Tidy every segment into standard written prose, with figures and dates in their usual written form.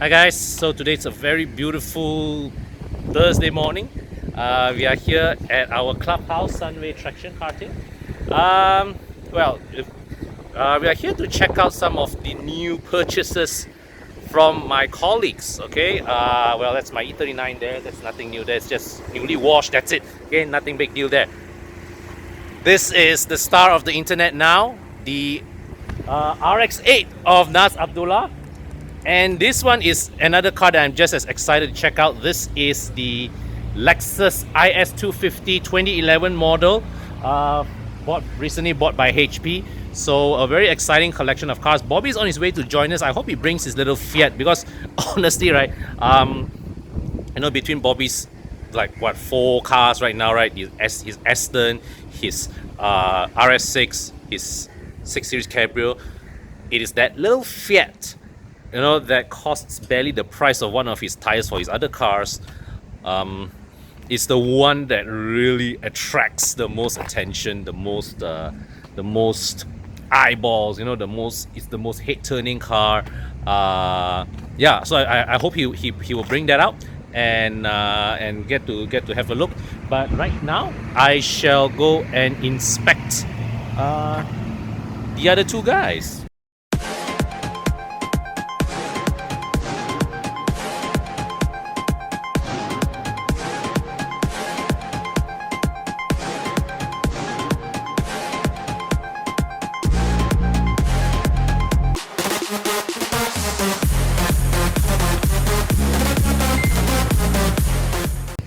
Hi guys, so today it's a very beautiful Thursday morning. We are here at our clubhouse, Sunway Traction Karting. We are here to check out some of the new purchases from my colleagues. Okay, that's my E39 there. That's nothing new there. It's just newly washed. That's it. Okay, nothing big deal there. This is the star of the internet now, the RX-8 of Naz Abdullah. And this one is another car that I'm just as excited to check out. This is the Lexus IS 250 2011 model, recently bought by HP. So a very exciting collection of cars. Bobby's on his way to join us. I hope he brings his little Fiat because honestly, right, between Bobby's like what 4 cars right now, right? His Aston, his RS6, his 6 Series Cabrio. It is that little Fiat, that costs barely the price of one of his tires for his other cars. It's the one that really attracts the most attention, the most eyeballs. It's the most head-turning car. So I hope he will bring that out and get to have a look. But right now, I shall go and inspect the other 2 guys.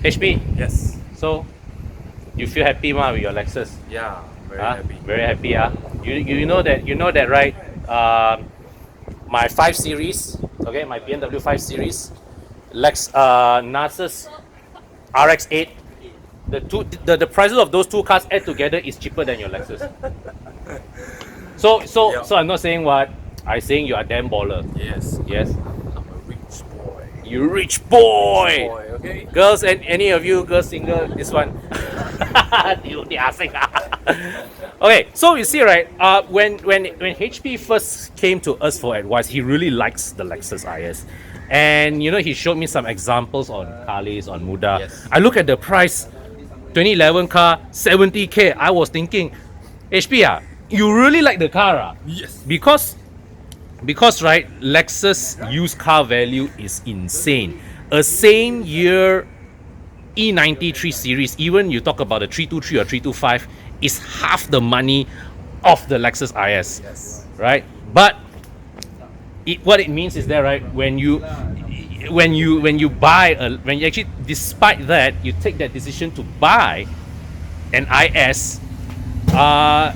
HP. Yes. So, you feel happy with your Lexus? Yeah, very happy. Very happy, You know that, right? My 5 Series, okay, my BMW 5 Series, Naz's RX-8. The prices of those 2 cars add together is cheaper than your Lexus. So I'm not saying what I'm saying. You are damn baller. Yes. Yes. I'm a rich boy. You rich boy. Okay. Girls, and any of you girls single, this one. They are single. Okay, so you see, right? When HP first came to us for advice, he really likes the Lexus IS, and he showed me some examples on Harleys, on Muda. Yes. I look at the price, 2011 car, 70k. I was thinking, HP, you really like the car, Yes. Because right, Lexus used car value is insane. A same year E90 3 Series, even you talk about the 323 or 325, is half the money of the Lexus IS. Yes. Right? But what it means is that, right, when you actually, despite that, you take that decision to buy an IS, that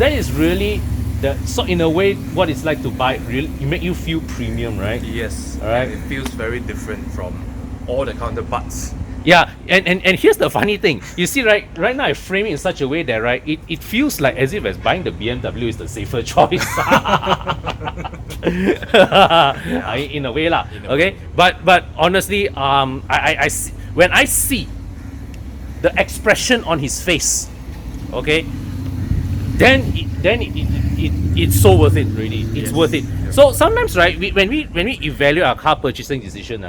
is really in a way what it's like to buy. Really, it make you feel premium, right? Yes. All right. And it feels very different from all the counterparts. Yeah, and here's the funny thing. You see, right now I frame it in such a way that, right, it feels like as if buying the BMW is the safer choice. In a way, okay. But honestly, I see, when I see the expression on his face, okay, then it's so worth it, really. It's worth it. So sometimes, right, when we evaluate our car purchasing decision,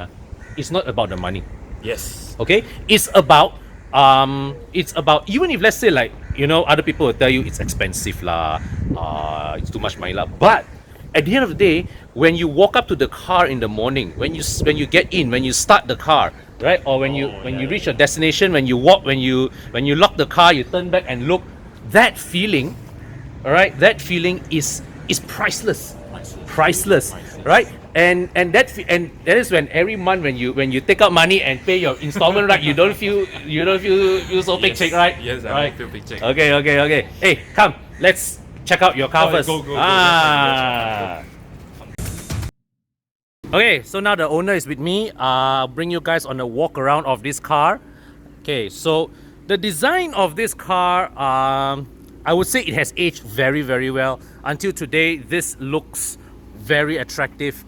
it's not about the money. Yes. Okay, it's about even if, let's say, like, other people will tell you it's expensive lah, it's too much money lah. But at the end of the day, when you walk up to the car in the morning, when you get in, when you start the car, right, or when you reach your destination, when you walk, when you lock the car, you turn back and look, that feeling, all right, that feeling is priceless, right? And that is when every month when you take out money and pay your installment, right, you don't feel so big check, right? Yes, I right? feel big check. Okay. Hey, come, let's check out your car first. Go. Okay, so now the owner is with me. I'll bring you guys on a walk around of this car. Okay, so the design of this car, I would say it has aged very, very well. Until today, this looks very attractive.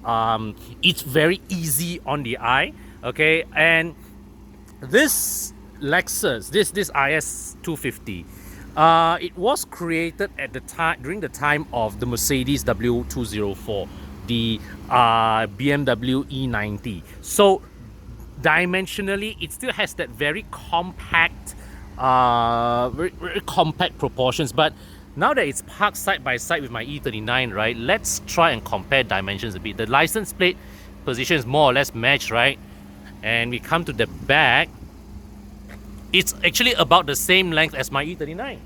It's very easy on the eye. Okay, and this Lexus, this IS 250, it was created at the time during the time of the Mercedes W204, the BMW E90. So dimensionally, it still has that very compact, very compact proportions. But now that it's parked side by side with my E39, right, let's try and compare dimensions a bit. The license plate position is more or less matched, right? And we come to the back, it's actually about the same length as my E39.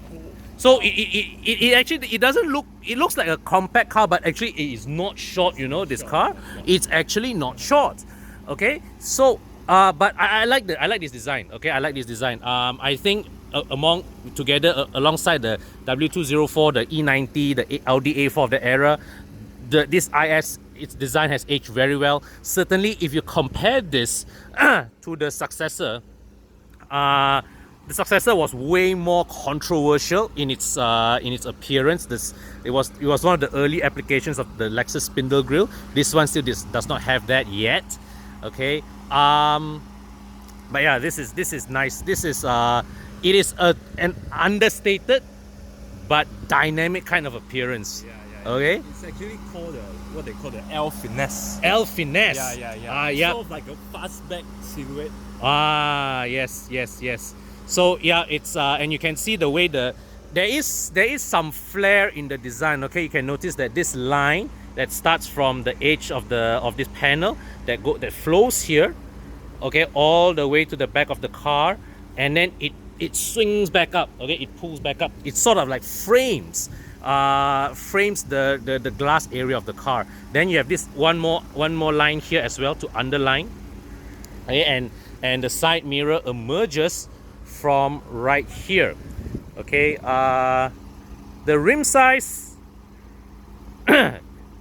So it actually, it doesn't look, it looks like a compact car, but actually it is not short, you know, this car. It's actually not short. Okay, so but I like this design. Okay, I like this design. I think alongside the W204, the E90, the Audi A4 of the era, this IS, its design has aged very well. Certainly, if you compare this to the successor, the successor was way more controversial in its appearance. It was one of the early applications of the Lexus spindle grille. This one still does not have that yet. Okay, but yeah, this is nice. This is it is an understated but dynamic kind of appearance. Okay, It's actually called what they call the L finesse. L finesse. Yeah. Sort of like a fastback silhouette. Yes. So yeah, it's and you can see the way there is some flair in the design. Okay, you can notice that this line that starts from the edge of this panel that flows here, okay, all the way to the back of the car, and then it swings back up. Okay, it pulls back up. It's sort of like frames the glass area of the car. Then you have this one more line here as well to underline. Okay, and the side mirror emerges from right here. Okay, the rim size.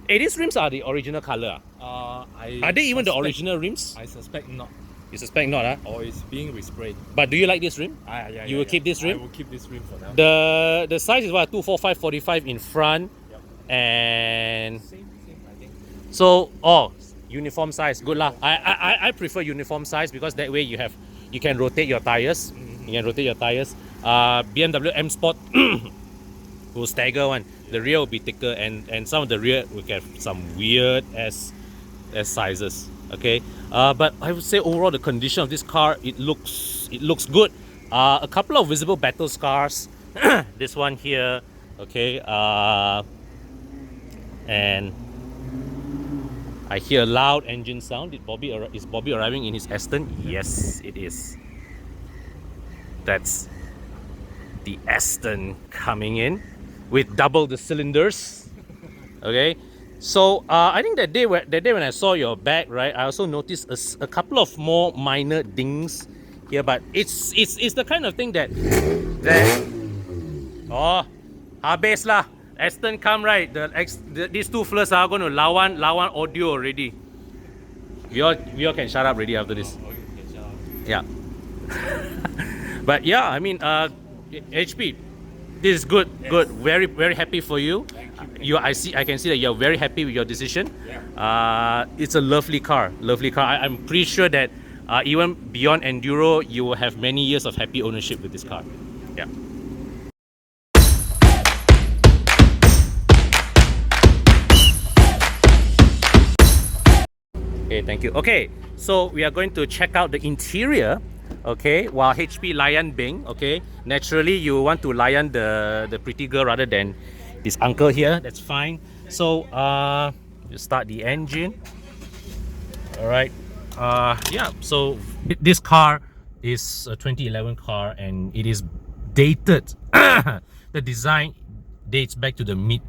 These rims are the original color. Are they even the original rims? I suspect not. You suspect not, huh? Or it's being resprayed. But do you like this rim? You will keep this rim? I will keep this rim for now. The size is what, 245/45 in front, and Same, I think. so uniform size. Good lah. I prefer uniform size because that way you can rotate your tires. You can rotate your tires. BMW M Sport will stagger one. The rear will be thicker, and some of the rear will get some weird as sizes. Okay, but I would say overall the condition of this car, it looks good. A couple of visible battle scars. This one here. Okay, and I hear a loud engine sound. Is Bobby arriving in his Aston? Yes, it is. That's the Aston coming in with double the cylinders. Okay, so I think that day when I saw your bag, right, I also noticed a couple of more minor dings here, but it's the kind of thing that habis lah. Aston come, right, these two fellas are going to lawan audio already. We all can shut up already after this. Yeah. But yeah, I mean, HP, this is good. Very, very happy for you. I can see that you're very happy with your decision. It's a lovely car. I'm pretty sure that even beyond enduro, you will have many years of happy ownership with this car. Yeah. Okay, thank you. Okay, so we are going to check out the interior. Okay, while HP layan Bing, okay, naturally you want to layan the pretty girl rather than this uncle here. That's fine. So you start the engine. All right. Yeah. So this car is a 2011 car and it is dated. The design dates back to the mid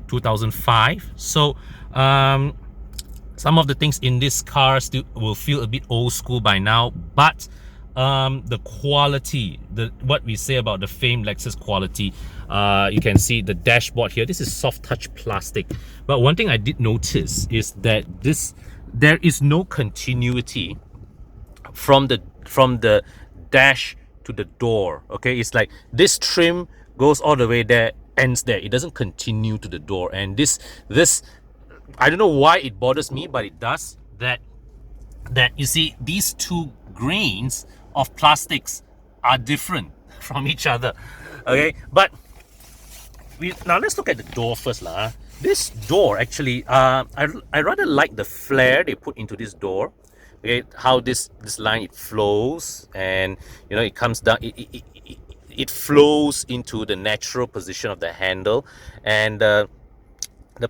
2005. So some of the things in this car still will feel a bit old school by now, but the quality, what we say about the famed Lexus quality, you can see the dashboard here. This is soft touch plastic, but one thing I did notice is that there is no continuity from the dash to the door. Okay, it's like this trim goes all the way there, ends there. It doesn't continue to the door, and this I don't know why it bothers me, but it does. That you see these two grains of plastics are different from each other. Okay, but now let's look at the door first lah. This door actually, I rather like the flare they put into this door. Okay, how this line it flows, and you know it comes down. It flows into the natural position of the handle, and the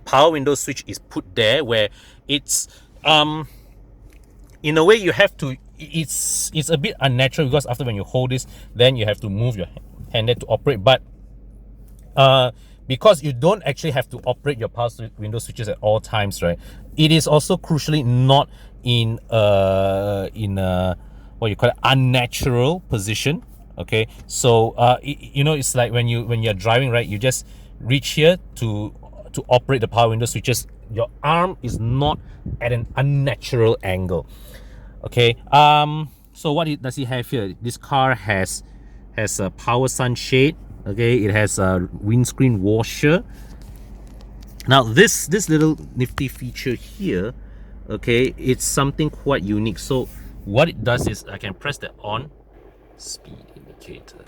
power window switch is put there where it's in a way you have to. It's a bit unnatural because after when you hold this, then you have to move your hand there to operate, but because you don't actually have to operate your power window switches at all times, right? It is also crucially not in a what you call it, unnatural position. Okay, so you know, it's like when you're driving, right? You just reach here to operate the power window switches. Your arm is not at an unnatural angle. Okay, so what does he have here? This car has a power sunshade. Okay, it has a windscreen washer. Now this little nifty feature here, okay, it's something quite unique. So what it does is I can press the on speed indicator.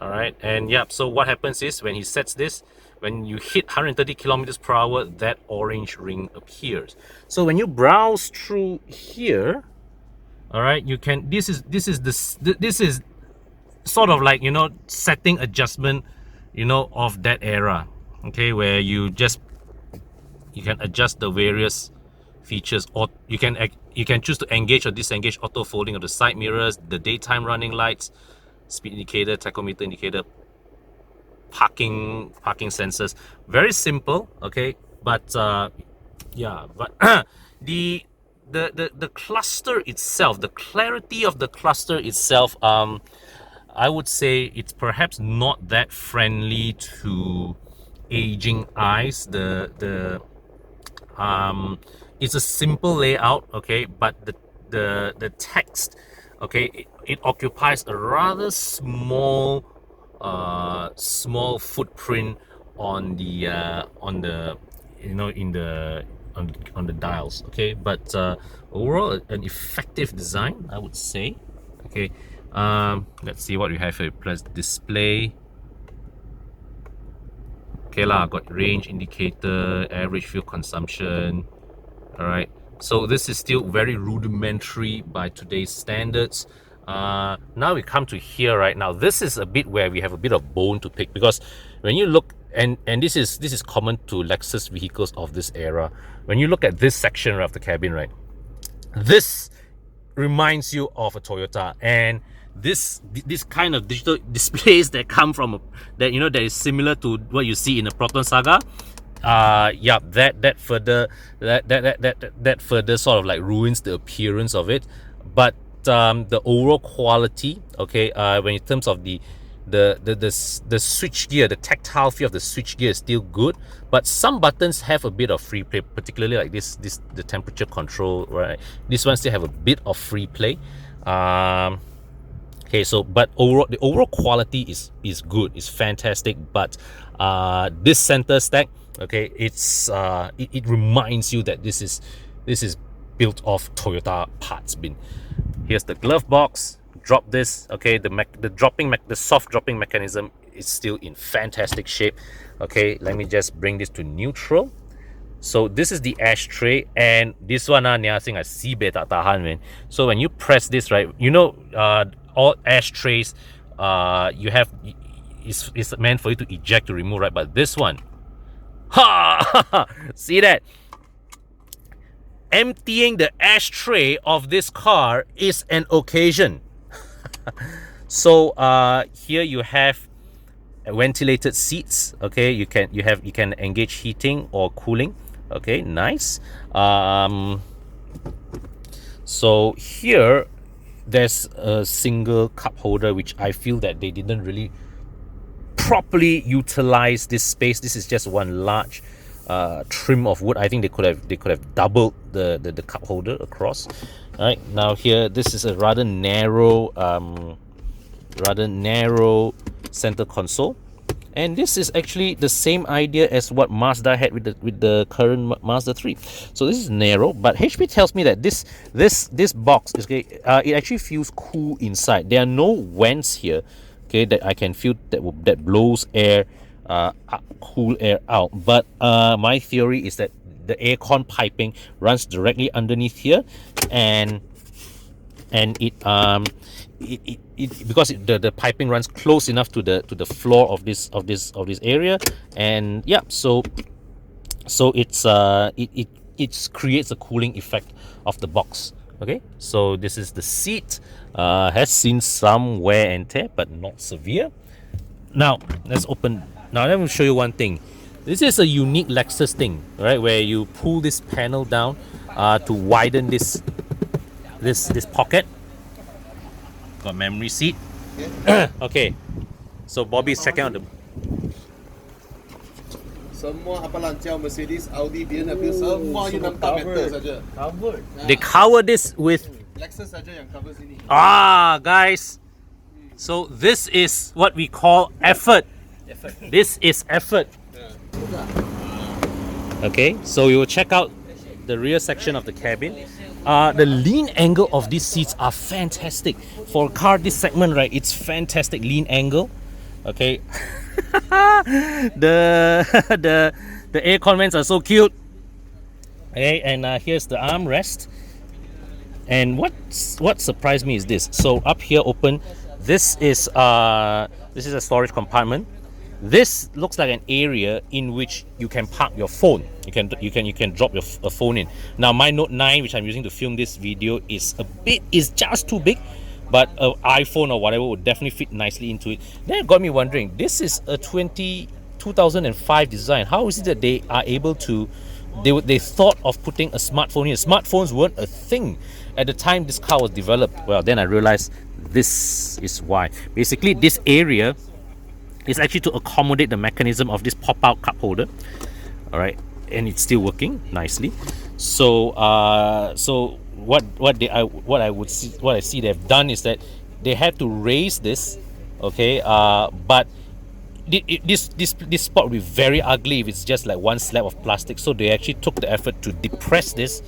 All right, and yeah, so what happens is when he sets this, when you hit 130 kilometers per hour, that orange ring appears. So when you browse through here, all right, you can, this is sort of like, you know, setting adjustment, you know, of that era. Okay, where you can adjust the various features, or you can choose to engage or disengage auto folding of the side mirrors, the daytime running lights, speed indicator, tachometer indicator, parking sensors. Very simple. Okay, but yeah, but the cluster itself, the clarity of the cluster itself, I would say it's perhaps not that friendly to aging eyes. It's a simple layout, okay, but the text, okay, it occupies a rather small footprint on the you know, on the dials. Okay, but overall an effective design, I would say. Okay, let's see what we have here. Press display. Okay lah, got range indicator, average fuel consumption. All right, so this is still very rudimentary by today's standards. Now we come to here. Right now, this is a bit where we have a bit of bone to pick, because when you look, and this is common to Lexus vehicles of this era, when you look at this section of the cabin, right, this reminds you of a Toyota, and this kind of digital displays that come from that, you know, that is similar to what you see in the Proton Saga. Yeah, that further sort of like ruins the appearance of it, but the overall quality, okay, when in terms of the switch gear, the tactile feel of the switch gear is still good, but some buttons have a bit of free play, particularly like the temperature control, right? This one still have a bit of free play. Okay, so but overall, the overall quality is good, it's fantastic, but this center stack, okay, it's it reminds you that this is built off Toyota parts bin. Here's the glove box. Drop this. Okay, the soft dropping mechanism is still in fantastic shape. Okay, let me just bring this to neutral. So this is the ashtray, and this one I think I see tak tahan, man. So when you press this, right, you know, all ashtrays you have is meant for you to eject, to remove, right? But this one, ha, see that? Emptying the ashtray of this car is an occasion. So here you have ventilated seats. Okay, you can engage heating or cooling. Okay, nice. So here there's a single cup holder, which I feel that they didn't really properly utilize this space. This is just one large trim of wood. I think they could have doubled the cup holder across. All right, now here this is a rather narrow center console, and this is actually the same idea as what Mazda had with the current Mazda 3. So this is narrow, but HP tells me that this box is it actually feels cool inside. There are no vents here. okay, that I can feel that blows air, cool air out. But my theory is that the aircon piping runs directly underneath here, and it because the piping runs close enough to the floor of this area, and yeah, so it's it creates a cooling effect of the box. Okay, so this is the seat. Has seen some wear and tear, but not severe. Now let's open. Now let me show you one thing. This is a unique Lexus thing, right? Where you pull this panel down to widen this pocket. Got memory seat. Okay, so Bobby is checking out the. Semua apa lancar Mercedes, Audi, BMW semua you nampak metal saja. Covered. They cover this with. Lexus saja yang cover sini. Guys. So this is what we call effort. This is effort. Okay, so we will check out the rear section of the cabin. The lean angle of these seats are fantastic. For a car this segment, right, it's fantastic lean angle. Okay. the aircon vents are so cute. Okay, and here's the armrest. And what surprised me is this. So up here open, this is a storage compartment. This looks like an area in which you can park your phone. You can drop your phone in. Now my Note 9, which I'm using to film this video, is just too big, but an iPhone or whatever would definitely fit nicely into it. Then it got me wondering, this is a 2005 design. How is it that they are able to, they thought of putting a smartphone here? Smartphones weren't a thing at the time this car was developed. Well, then I realized this is why. Basically, this area is actually to accommodate the mechanism of this pop-out cup holder. All right, and it's still working nicely. So what I see they've done is that they had to raise this, okay, but this spot will be very ugly if it's just like one slab of plastic. So they actually took the effort to depress this,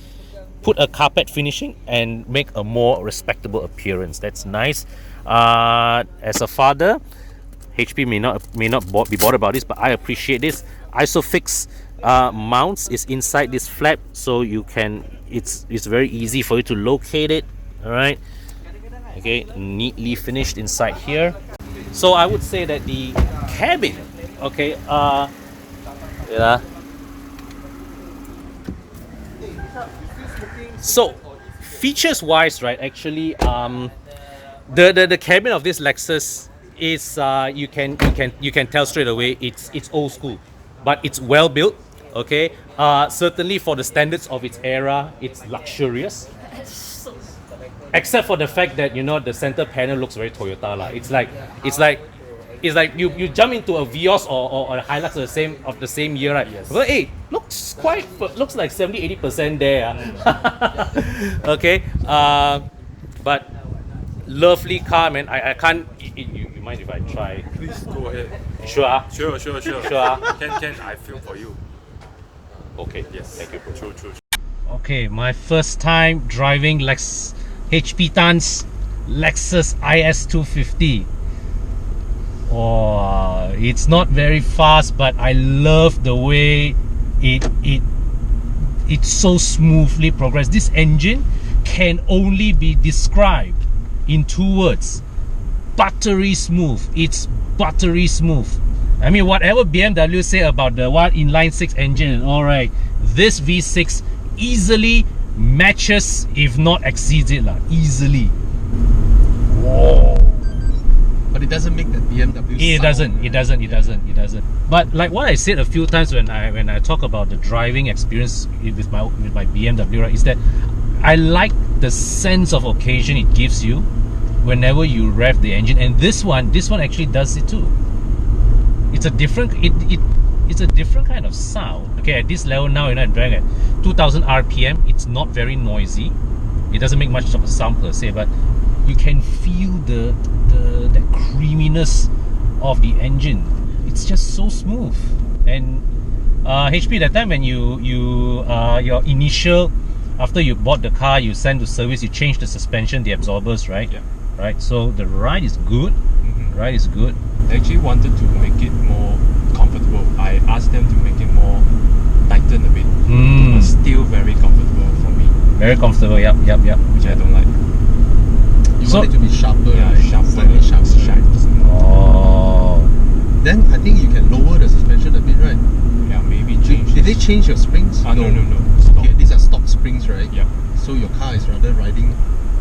put a carpet finishing, and make a more respectable appearance. That's nice. As a father, HP may not be bothered about this, but I appreciate this. Isofix mounts is inside this flap, so you can, it's very easy for you to locate it. All right, okay, neatly finished inside here. So I would say that the cabin, okay, yeah. So features wise, right, actually the cabin of this Lexus is you can tell straight away it's old school, but it's well built. Okay, certainly for the standards of its era, it's luxurious. Except for the fact that, you know, the center panel looks very Toyota lah. It's like you jump into a Vios or a Hilux of the same year, right? Yes. But hey, looks like 70-80% there. Okay, but lovely car, man. I can't. You mind if I try? Please go ahead. Sure. Sure. Sure. Can I film for you? Okay. Yes. Thank you, bro. True. Okay, my first time driving HP Tan's Lexus IS 250. Oh, it's not very fast, but I love the way it so smoothly progressed. This engine can only be described in 2 words: buttery smooth. It's buttery smooth. I mean, whatever BMW say about the inline 6 engine and all right, this V6 easily matches, if not exceeds it lah. Easily. Whoa. But it doesn't make the BMW It doesn't. But like what I said a few times when I talk about the driving experience with my BMW, right, is that I like the sense of occasion it gives you whenever you rev the engine, and this one actually does it too. It's a different kind of sound. Okay, at this level now, you know, I'm driving at 2000 RPM. It's not very noisy. It doesn't make much of a sound per se, but you can feel the creaminess of the engine. It's just so smooth. And HP, that time when your initial, after you bought the car, you sent to service, you changed the suspension, the absorbers, right? Yeah. right? So the ride is good. Ride is good. I actually wanted to make it more comfortable. I asked them to make it more tighten a bit, but still very comfortable for me. Very comfortable. Yep. Which I don't like. You So- want it to be sharper, Yeah, right? sharper, Slightly sharper. Oh. Then I think you can lower the suspension a bit, right? Yeah, maybe change. Did they change your springs? No. Stop. Okay, these are stock springs, right? Yeah. So your car is rather riding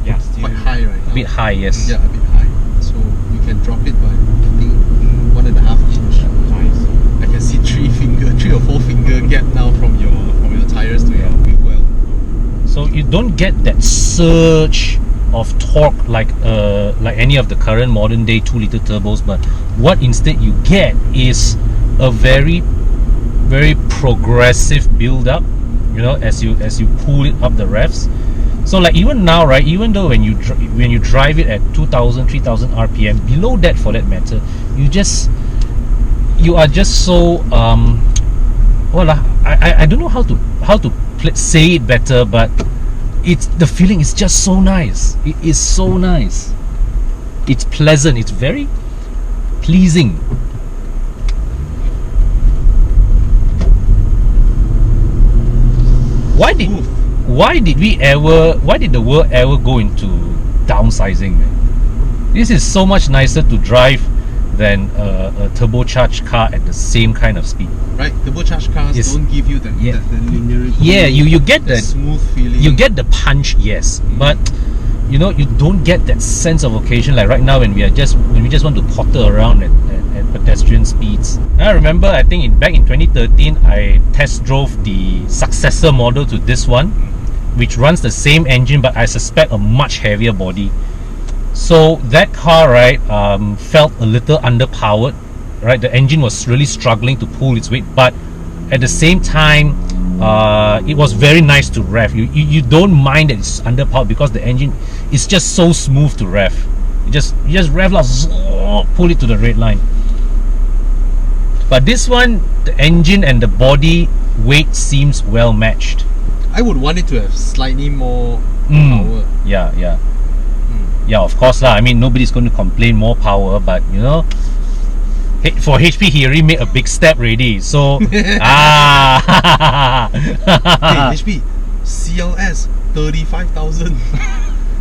Yeah, still. quite high right now. A bit high, yes. Yeah, a bit high. So you can drop it by, I think, 1.5 inch. Nice. I can see 3 or 4 finger gap now from your tires to your wheel well. So you don't get that surge of torque like any of the current modern day 2-liter turbos, but what instead you get is a very progressive build up, you know, as you pull it up the revs. So like even now, right, even though when you drive it at 2000 3000 rpm, below that for that matter, you are just so I don't know how to say it better, but the feeling is just so nice. It is so nice. It's pleasant. It's very pleasing. Why did the world ever go into downsizing, man? This is so much nicer to drive than a turbocharged car at the same kind of speed. Right, turbocharged cars Yes. don't give you the linearity. Yeah, you get the that smooth feeling. you get the punch, yes, but you know, you don't get that sense of occasion like right now when we just want to potter around at pedestrian speeds. I remember, I think back in 2013, I test drove the successor model to this one, which runs the same engine, but I suspect a much heavier body. So that car, right, felt a little underpowered, right? The engine was really struggling to pull its weight, but at the same time, it was very nice to rev. You don't mind that it's underpowered because the engine is just so smooth to rev. You just rev up, pull it to the red line. But this one, the engine and the body weight seems well matched. I would want it to have slightly more power. Yeah. Yeah, of course lah. I mean, nobody's going to complain more power, but you know, for HP, he already made a big step already. So, Hey, HP, CLS 35,000.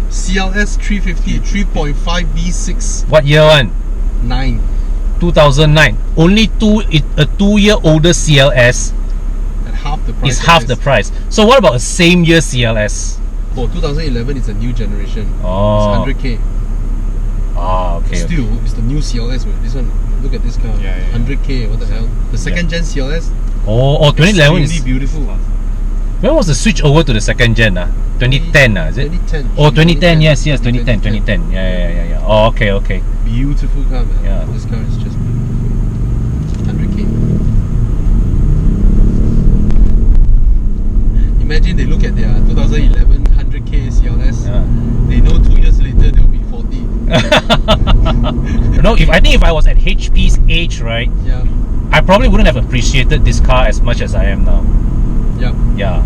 CLS 350, 3.5 V6, What year one? 9. 2009. Only a 2-year older CLS At half the price. is half the price. So what about a same year CLS? For 2011, it's a new generation. Oh. It's 100k. Ah, okay. Still, it's the new CLS. Man. This one, look at this car. Yeah. 100k, what the hell? The second gen CLS. Oh, 2011 extremely is. beautiful. When was the switch over to the second gen? 2010, is it? 2010. Oh, 2010, yes, 2010. Yeah. Oh, okay. Beautiful car, man. Yeah. This car is just beautiful. 100k. Imagine they look at their 2011 100k CLS. Yeah. They know 2 years later they'll be 40. No, I think if I was at HP's age, right, Yeah. I probably wouldn't have appreciated this car as much as I am now. Yeah. Yeah,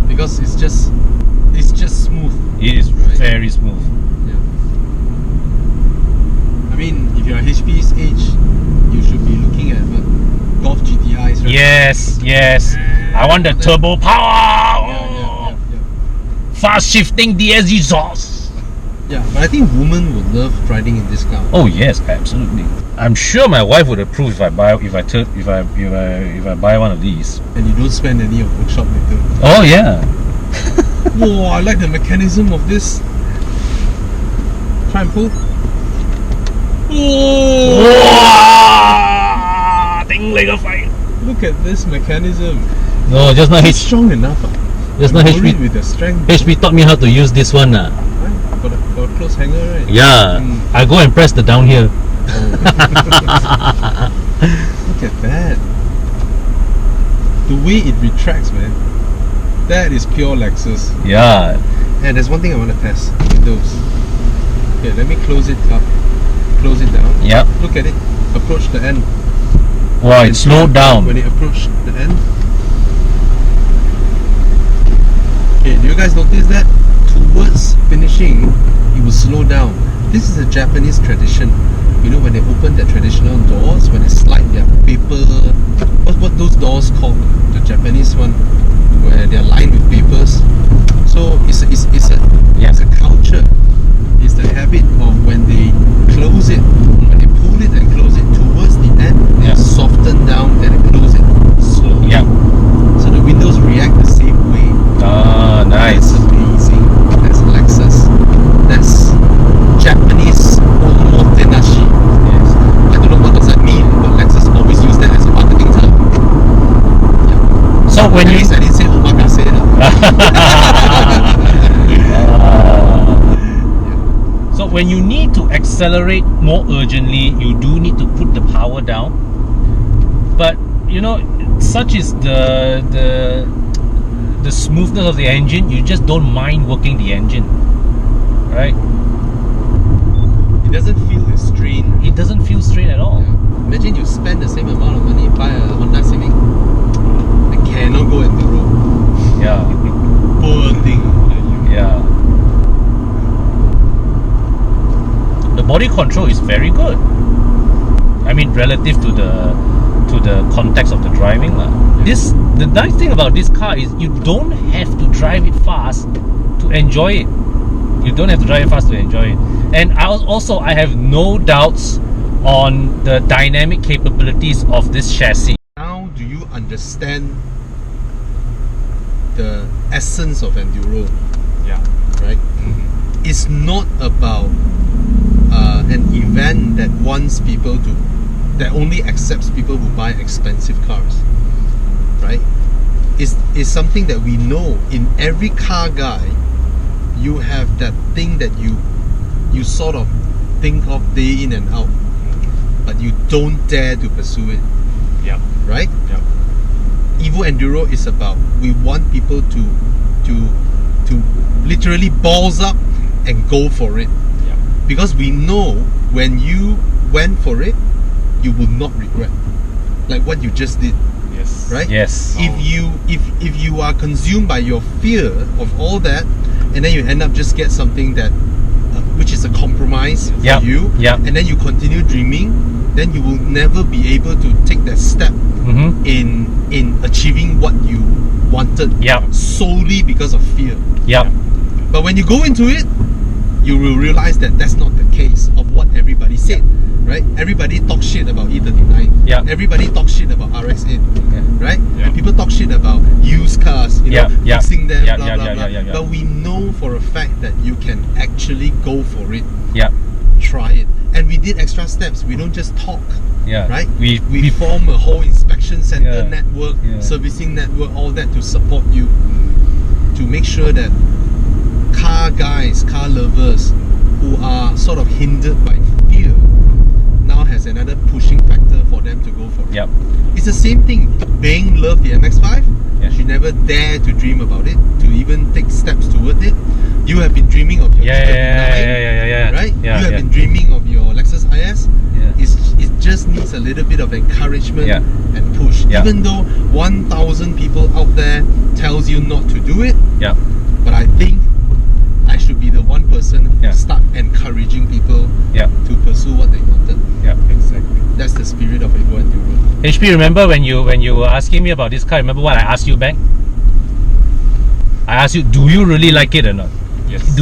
Because it's just smooth. it is Right. very smooth. Yeah. I mean, if you're HP's age, you should be looking at what? Golf GTIs, right? Yes. I want the turbo power. Yeah. Fast shifting DSG sauce. Yeah, but I think women would love riding in this car. Oh yes, absolutely. I'm sure my wife would approve if I buy one of these. And you don't spend any of workshop later. Oh yeah. Whoa, I like the mechanism of this. Try and pull. Wow! Thing like a fire. Look at this mechanism. No, just now It's strong enough. Just I'm now worried HP with the strength. HP taught me how to use this one. Right? Got a close hanger, right? Yeah, I go and press the down here. Look at that. The way it retracts, man. That is pure Lexus. Yeah. And there's one thing I want to test. Windows. Okay, let me close it up. Close it down. Yep. Look at it. Approach the end. Wow, it slowed down. When it approached the end. Okay, do you guys notice that? Towards finishing, it will slow down. this is a Japanese tradition. You know, when they open their traditional doors, when they slide their paper, what those doors called? The Japanese one, where they're lined with papers. So it's a culture. It's the habit of when they close it, when they pull it and close it towards the end, they soften down and they close it slowly. Yeah. So the windows react the same way. Ah, nice. That's amazing. That's Lexus. That's Japanese omotenashi. Yes. I don't know what does that mean, but Lexus always use that as a marketing term. Yeah. So when At you least I didn't say omakase. So when you need to accelerate more urgently, you do need to put the power down. But you know, such is the smoothness of the engine, you just don't mind working the engine, right? It doesn't feel the strain. It doesn't feel straight at all. Yeah. Imagine you spend the same amount of money buy a Honda Civic and cannot go enduro. Yeah. Poor thing. Yeah. The body control is very good. I mean, relative to the context of the driving. The nice thing about this car is you don't have to drive it fast to enjoy it. You don't have to drive it fast to enjoy it. And I have no doubts on the dynamic capabilities of this chassis. Now do you understand the essence of enduro? Yeah. Right? It's not about an event that wants people to, that only accepts people who buy expensive cars, right? It's something that we know. In every car guy, you have that thing that you sort of think of day in and out, but you don't dare to pursue it. Yeah. Right? Yeah. Evo Enduro is about, we want people to literally balls up and go for it. Yeah. Because we know when you went for it, you will not regret. Like what you just did. Yes. Right? Yes. If you are consumed by your fear of all that, and then you end up just get something that which is a compromise for you, and then you continue dreaming, then you will never be able to take that step in achieving what you wanted solely because of fear. But when you go into it, you will realize that that's not the case of what everybody said. Right? Everybody talks shit about E39. Everybody talks shit about RX-8. Right? And people talk shit about used cars, you know, fixing them, blah, blah, blah. But we know for a fact that you can actually go for it. Try it. And we did extra steps. We don't just talk. Right? We form a whole inspection center network, servicing network, all that to support you, to make sure that car guys, car lovers who are sort of hindered by fear now has another pushing factor for them to go for it. It's the same thing. Bing loved the MX-5. She never dared to dream about it, to even take steps toward it. You have been dreaming of your E90, right? You have been dreaming of your Lexus IS. It just needs a little bit of encouragement and push. Even though 1,000 people out there tells you not to do it, but I think I should be the one person who start encouraging people to pursue what they wanted. Exactly. That's the spirit of Evo Enduro. HP, remember when you were asking me about this car, remember what I asked you back? I asked you, do you really like it or not? Yes.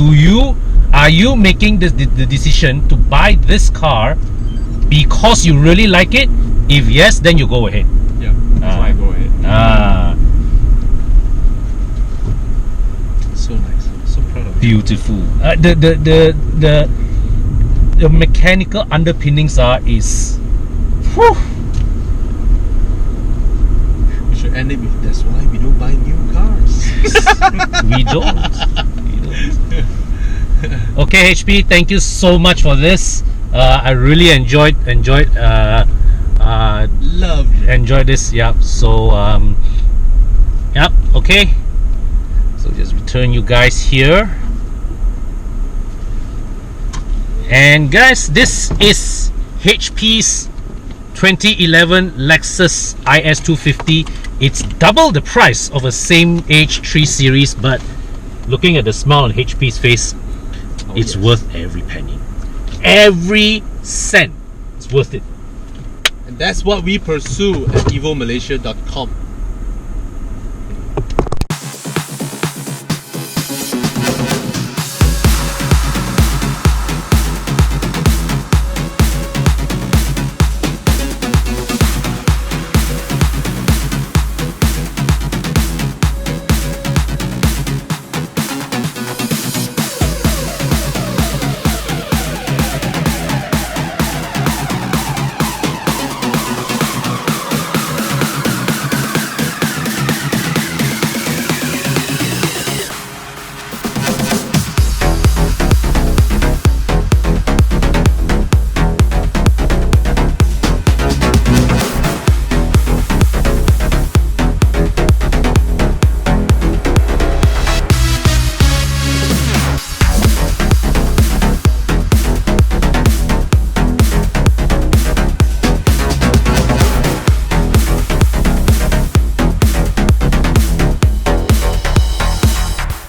Are you making the decision to buy this car because you really like it? If yes, then you go ahead. That's why I go ahead. So nice. So proud of you. Beautiful. The mechanical underpinnings is whew. We should end it with, that's why we don't buy new cars. We don't. Okay, HP, thank you so much for this. I really enjoyed this. So okay, so just return you guys here. And guys, this is HP's 2011 Lexus IS 250. It's double the price of a same age 3 Series, but looking at the smile on HP's face, it's worth every penny. every cent. It's worth it. And that's what we pursue at EvoMalaysia.com.